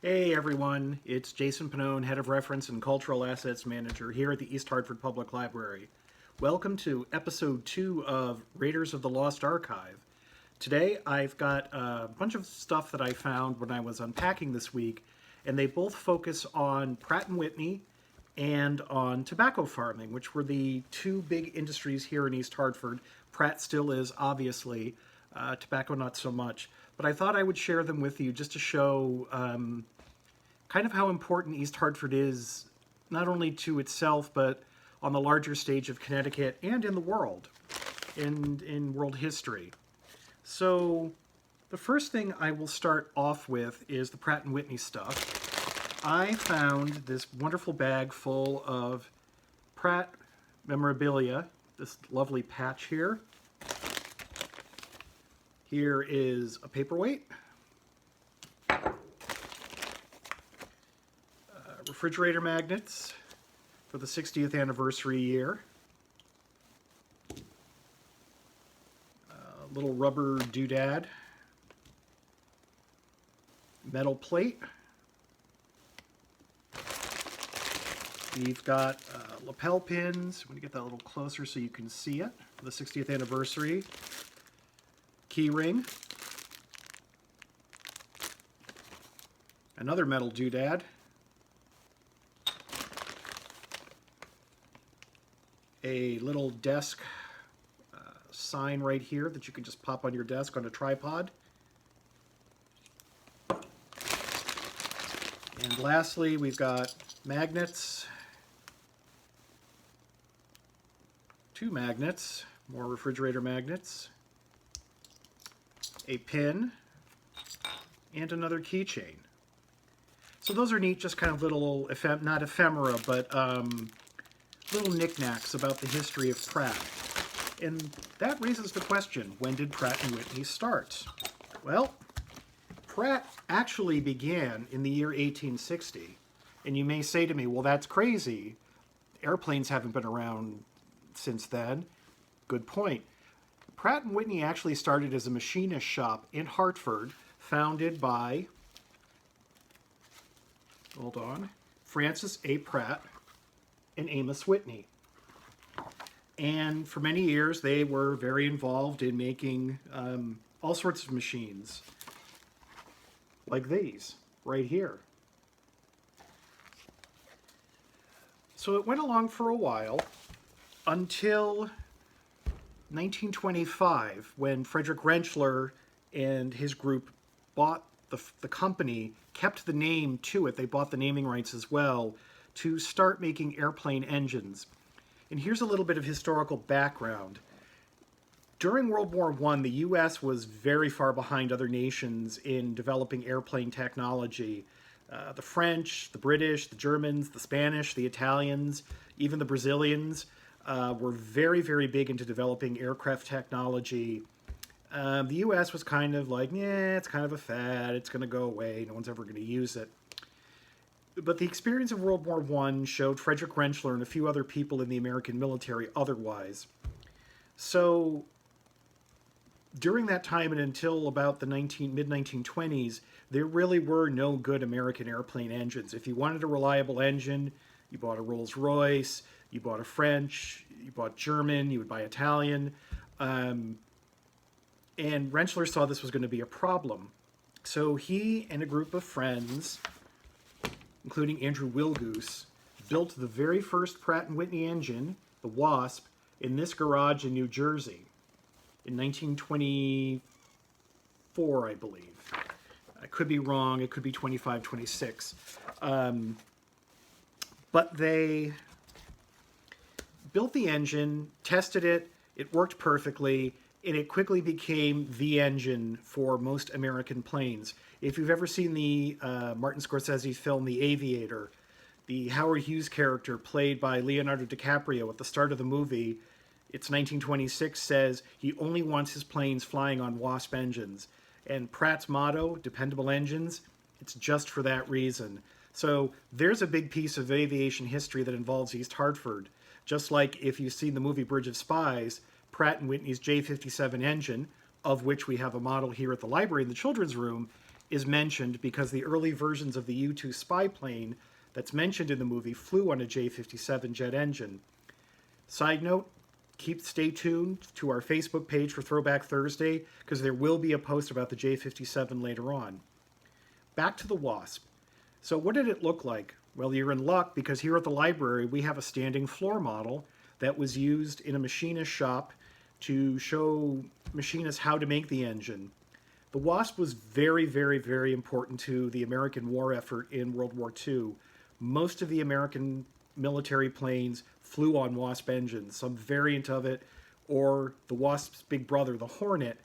Hey everyone, it's Jason Pannone, Head of Reference and Cultural Assets Manager here at the East Hartford Public Library. Welcome to episode 2 of Raiders of the Lost Archive. Today I've got a bunch of stuff that I found when I was unpacking this week, and they both focus on Pratt Whitney and on tobacco farming, which were the two big industries here in East Hartford. Pratt still is, obviously, tobacco not so much. But I thought I would share them with you just to show kind of how important East Hartford is, not only to itself, but on the larger stage of Connecticut and in the world, in world history. So the first thing I will start off with is the Pratt & Whitney stuff. I found this wonderful bag full of Pratt memorabilia, this lovely patch here. Here is a paperweight, refrigerator magnets for the 60th anniversary year, a little rubber doodad, metal plate. We've got lapel pins. I'm going to get that a little closer so you can see it for the 60th anniversary. Key ring. Another metal doodad. A little desk sign right here that you can just pop on your desk on a tripod. And lastly, we've got magnets. 2 magnets, more refrigerator magnets. A pin, and another keychain. So those are neat, just kind of little, not ephemera, but little knickknacks about the history of Pratt. And that raises the question, when did Pratt & Whitney start? Well, Pratt actually began in the year 1860. And you may say to me, well, that's crazy. Airplanes haven't been around since then. Good point. Pratt & Whitney actually started as a machinist shop in Hartford, founded by, Francis A. Pratt and Amos Whitney. And for many years, they were very involved in making all sorts of machines, like these, right here. So it went along for a while, until 1925, when Frederick Rentschler and his group bought the company, kept the name to it, they bought the naming rights as well, to start making airplane engines. And here's a little bit of historical background. During World War I, the U.S. was very far behind other nations in developing airplane technology. The French, the British, the Germans, the Spanish, the Italians, even the Brazilians were very, very big into developing aircraft technology. The U.S. was kind of like, yeah, it's kind of a fad, it's going to go away, no one's ever going to use it. But the experience of World War I showed Frederick Rentschler and a few other people in the American military otherwise. So during that time and until about the mid-1920s, there really were no good American airplane engines. If you wanted a reliable engine, you bought a Rolls-Royce, you bought a French, you bought German, you would buy Italian. And Rentschler saw this was going to be a problem. So he and a group of friends, including Andrew Wilgoose, built the very first Pratt & Whitney engine, the Wasp, in this garage in New Jersey in 1924, I believe. I could be wrong. It could be 25, 26. But they built the engine, tested it, it worked perfectly, and it quickly became the engine for most American planes. If you've ever seen the Martin Scorsese film The Aviator, the Howard Hughes character played by Leonardo DiCaprio at the start of the movie, it's 1926, says he only wants his planes flying on Wasp engines. And Pratt's motto, dependable engines, it's just for that reason. So there's a big piece of aviation history that involves East Hartford. Just like if you've seen the movie Bridge of Spies, Pratt & Whitney's J57 engine, of which we have a model here at the library in the children's room, is mentioned because the early versions of the U-2 spy plane that's mentioned in the movie flew on a J-57 jet engine. Side note, stay tuned to our Facebook page for Throwback Thursday because there will be a post about the J-57 later on. Back to the Wasp. So what did it look like? Well, you're in luck because here at the library we have a standing floor model that was used in a machinist shop to show machinists how to make the engine. The Wasp was very, very, very important to the American war effort in World War II. Most of the American military planes flew on Wasp engines, some variant of it, or the Wasp's big brother, the Hornet,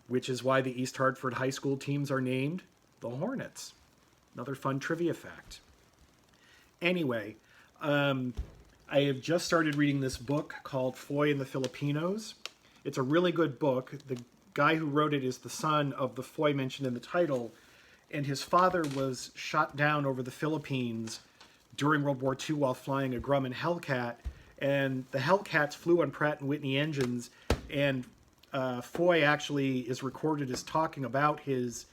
which is why the East Hartford high school teams are named the Hornets. Another fun trivia fact. Anyway, I have just started reading this book called Foy and the Filipinos. It's a really good book. The guy who wrote it is the son of the Foy mentioned in the title, and his father was shot down over the Philippines during World War II while flying a Grumman Hellcat, and the Hellcats flew on Pratt Whitney engines, and Foy actually is recorded as talking about his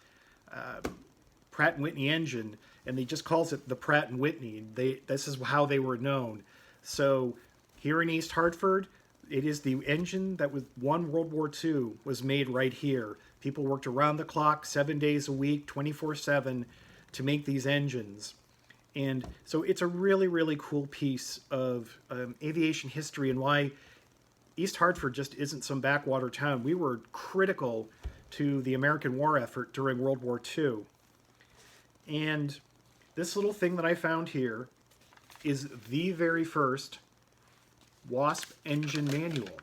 Pratt Whitney engine, and he just calls it the Pratt Whitney. This is how they were known. So here in East Hartford, it is the engine that won World War II was made right here. People worked around the clock, 7 days a week, 24/7 to make these engines. And so it's a really, really cool piece of aviation history and why East Hartford just isn't some backwater town. We were critical to the American war effort during World War II. And this little thing that I found here is the very first Wasp engine manual.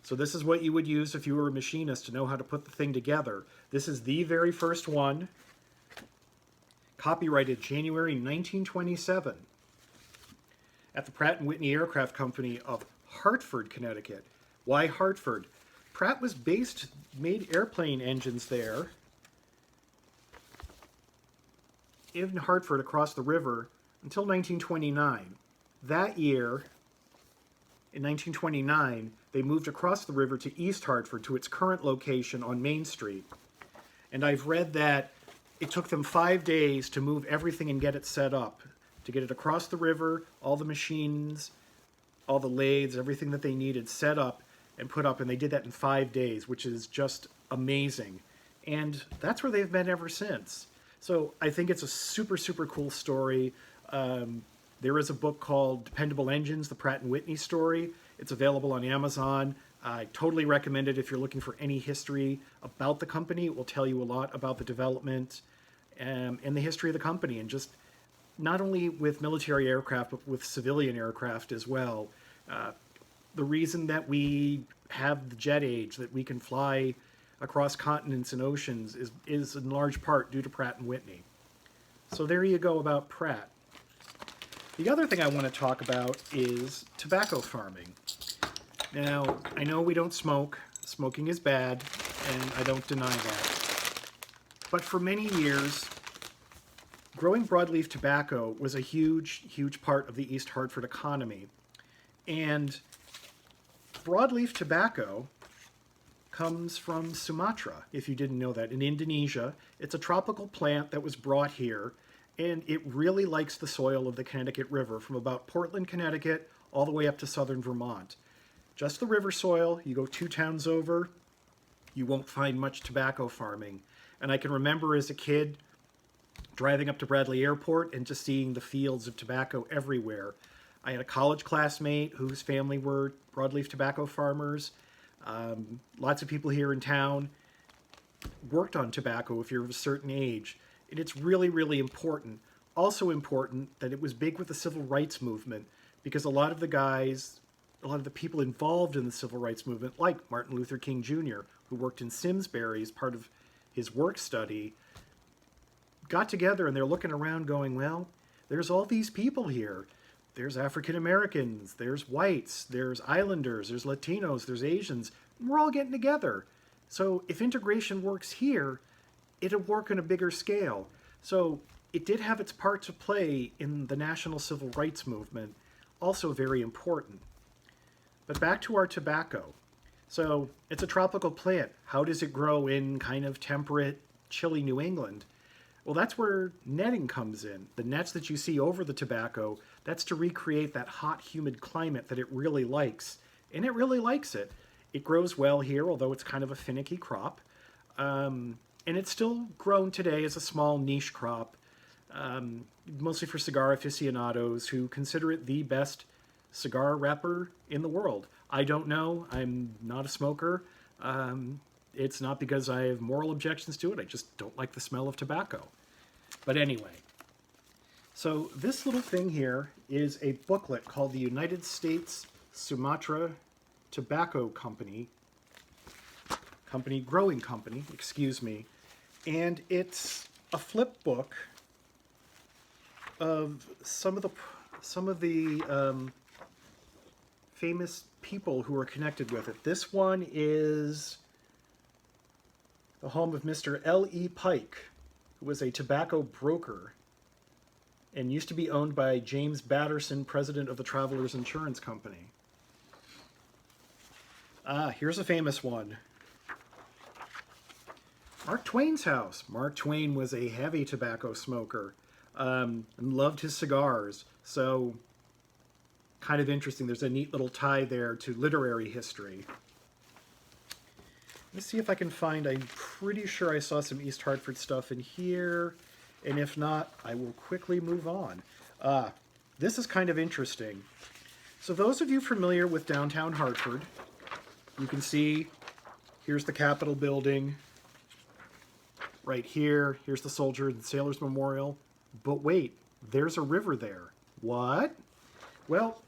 So this is what you would use if you were a machinist to know how to put the thing together. This is the very first one, copyrighted January 1927 at the Pratt Whitney Aircraft Company of Hartford, Connecticut. Why Hartford? Pratt was made airplane engines there in Hartford across the river until 1929. That year, in 1929, they moved across the river to East Hartford to its current location on Main Street. And I've read that it took them 5 days to move everything and get it set up, to get it across the river, all the machines, all the lathes, everything that they needed set up and put up, and they did that in 5 days, which is just amazing. And that's where they've been ever since. So I think it's a super, super cool story. There is a book called Dependable Engines, the Pratt & Whitney story. It's available on Amazon. I totally recommend it if you're looking for any history about the company. It will tell you a lot about the development and the history of the company, and just not only with military aircraft, but with civilian aircraft as well. The reason that we have the jet age, that we can fly across continents and oceans, is in large part due to Pratt & Whitney. So there you go about Pratt. The other thing I want to talk about is tobacco farming. Now, I know we don't smoke. Smoking is bad, and I don't deny that. But for many years, growing broadleaf tobacco was a huge, huge part of the East Hartford economy. And broadleaf tobacco comes from Sumatra, if you didn't know that, in Indonesia. It's a tropical plant that was brought here, and it really likes the soil of the Connecticut River, from about Portland, Connecticut, all the way up to southern Vermont. Just the river soil. You go 2 towns over, you won't find much tobacco farming. And I can remember as a kid driving up to Bradley Airport and just seeing the fields of tobacco everywhere. I had a college classmate whose family were broadleaf tobacco farmers. Lots of people here in town worked on tobacco if you're of a certain age. And it's really, really important. Also important that it was big with the civil rights movement, because a lot of the people involved in the civil rights movement, like Martin Luther King Jr., who worked in Simsbury as part of his work study, got together and they're looking around going, well, there's all these people here. There's African Americans, there's whites, there's islanders, there's Latinos, there's Asians. We're all getting together. So if integration works here, it'll work on a bigger scale. So it did have its part to play in the national civil rights movement, also very important. But back to our tobacco. So it's a tropical plant. How does it grow in kind of temperate, chilly New England? Well, that's where netting comes in. The nets that you see over the tobacco, that's to recreate that hot, humid climate that it really likes. And it really likes it. It grows well here, although it's kind of a finicky crop. And it's still grown today as a small niche crop, mostly for cigar aficionados who consider it the best cigar wrapper in the world. I don't know. I'm not a smoker. It's not because I have moral objections to it. I just don't like the smell of tobacco. But anyway, so this little thing here is a booklet called the United States Sumatra Tobacco Growing Company, excuse me. And it's a flip book of some of the famous people who are connected with it. This one is the home of Mr. L.E. Pike, who was a tobacco broker and used to be owned by James Batterson, president of the Travelers Insurance Company. Here's a famous one. Mark Twain's house. Mark Twain was a heavy tobacco smoker and loved his cigars. So, kind of interesting. There's a neat little tie there to literary history. Let me see if I can find, I'm pretty sure I saw some East Hartford stuff in here. And if not, I will quickly move on. This is kind of interesting. So those of you familiar with downtown Hartford, you can see here's the Capitol building. Right here, here's the Soldiers and Sailors Memorial. But wait, there's a river there. What? Well,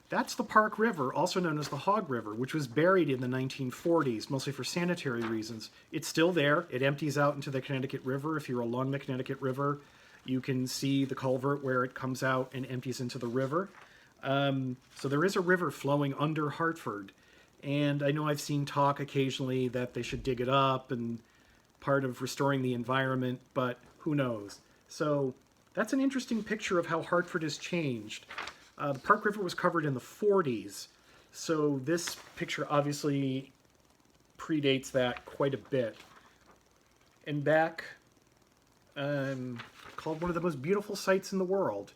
that's the Park River, also known as the Hog River, which was buried in the 1940s, mostly for sanitary reasons. It's still there. It empties out into the Connecticut River. If you're along the Connecticut River, you can see the culvert where it comes out and empties into the river. So there is a river flowing under Hartford. And I know I've seen talk occasionally that they should dig it up and part of restoring the environment, but who knows? So that's an interesting picture of how Hartford has changed. The Park River was covered in the 40s, so this picture obviously predates that quite a bit. And back, called one of the most beautiful sights in the world.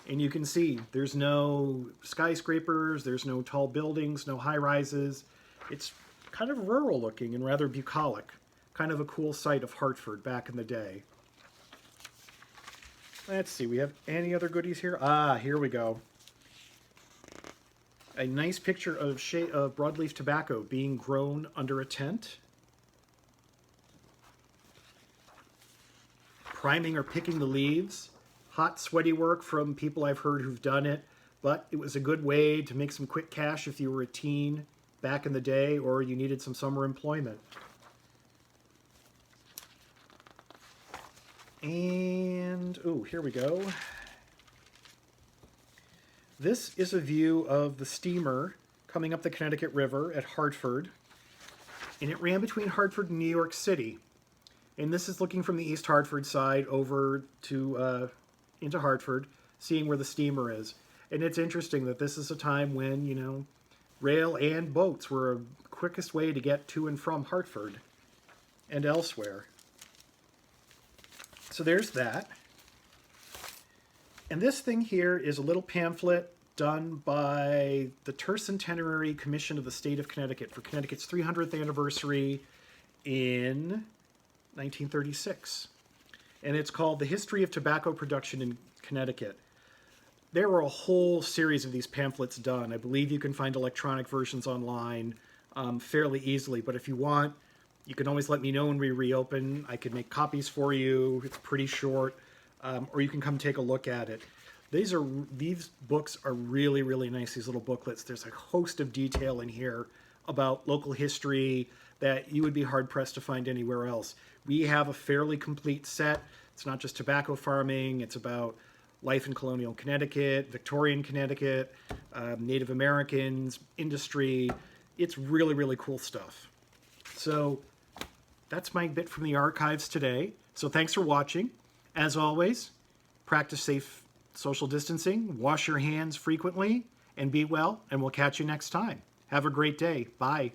And you can see there's no skyscrapers, there's no tall buildings, no high-rises. It's kind of rural looking and rather bucolic. Kind of a cool sight of Hartford back in the day. Let's see, we have any other goodies here? Here we go. A nice picture of broadleaf tobacco being grown under a tent. Priming or picking the leaves. Hot, sweaty work from people I've heard who've done it, but it was a good way to make some quick cash if you were a teen back in the day or you needed some summer employment. And, here we go. This is a view of the steamer coming up the Connecticut River at Hartford. And it ran between Hartford and New York City. And this is looking from the East Hartford side over to into Hartford, seeing where the steamer is. And it's interesting that this is a time when, rail and boats were the quickest way to get to and from Hartford and elsewhere. So there's that. And this thing here is a little pamphlet done by the Tercentenary Commission of the State of Connecticut for Connecticut's 300th anniversary in 1936. And it's called The History of Tobacco Production in Connecticut. There were a whole series of these pamphlets done. I believe you can find electronic versions online fairly easily, but if you want, you can always let me know when we reopen. I can make copies for you. It's pretty short. Or you can come take a look at it. These books are really, really nice, these little booklets. There's a host of detail in here about local history that you would be hard-pressed to find anywhere else. We have a fairly complete set. It's not just tobacco farming. It's about life in colonial Connecticut, Victorian Connecticut, Native Americans, industry. It's really, really cool stuff. So that's my bit from the archives today. So thanks for watching. As always, practice safe social distancing, wash your hands frequently, and be well, and we'll catch you next time. Have a great day. Bye.